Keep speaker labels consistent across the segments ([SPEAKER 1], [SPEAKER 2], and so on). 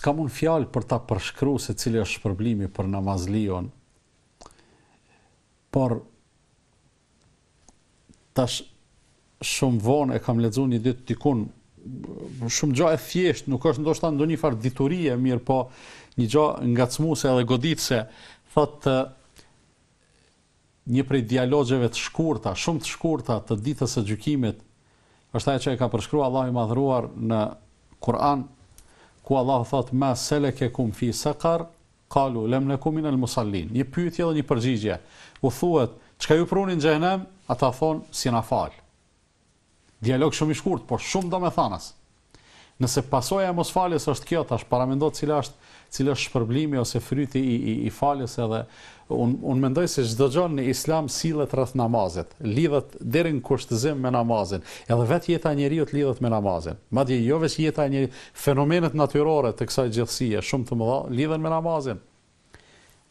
[SPEAKER 1] s'kam unë fjalë për ta përshkruar se cili është shpërblimi për namazlion, por tash shumë vonë e kam lexuar një ditë dikun, shumë gjë e thjesht, nuk është ndoshta ndonjë farë diturie, mirë po një gjë ngacmuese edhe goditse, thotë një prej dialogjeve të shkurta, shumë të shkurta të ditës së gjykimit, është ajo që e ka përshkruar Allahu i Madhëruar në Kur'an, ku Allahu thotë ma selekekum fi saqar qalu lam nakum minal musallin. Një pyetje dhe një përgjigje. U thuhet, çka ju prunin në xhenem? Ata thonë si na fal. Dialog shumë i shkurt, por shumë domethënës. Nëse pasoja e mosfaljes është kjo, tash paramendo cili është shpërblimi ose fryti i faljes, edhe unë mendoj se çdo gjë në Islam sillet rreth namazit, lidhet deri në kushtëzim me namazin, edhe vetë jeta e njeriu lidhet me namazin. Madje jo vetëm jeta e njeriu, fenomenet natyrore të kësaj gjithësie shumë të mëdha lidhen me namazin.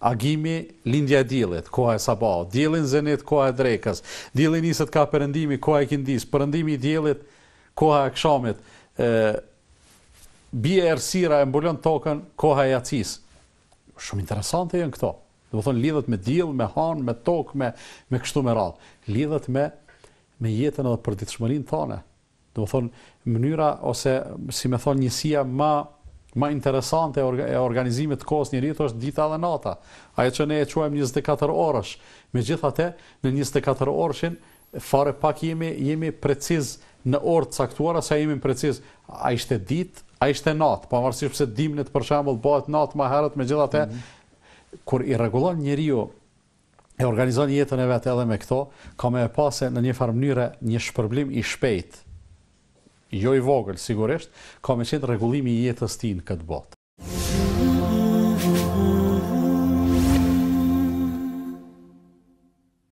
[SPEAKER 1] Agimi, lindja e diellit, koha e sabahut, dielli në zenit, koha e drekës, dielli niset ka perëndimi, koha e kindis, perëndimi i diellit, koha e akşamit, bie errësira e mbulon tokën, koha e yacis. Shumë interesante janë këto. Do të thonë lidhet me diell, me han, me tokë, me kështu me radhë. Lidhet me jetën edhe përditshmërinë tonë. Do të thonë mënyra ose si më thon njësia më interesante e organizimit të kohës njeriu është dita dhe nata. Ajo që ne e quajmë 24 orësh. Megjithatë, në 24 orëshin fare pak jemi preciz në orë të caktuara, sa jemi preciz. A ishte ditë, a ishte natë, pavarësisht se dimnit për shembull bëhet natë më herët, megjithatë kur i rregullon njeriu e organizon jetën e vet edhe me këto, ka më pas në një farë mënyrë një shpërblim i shpejtë, jo i vogël sigurisht, ka më qenë rregullimi i jetës tij në këtë botë.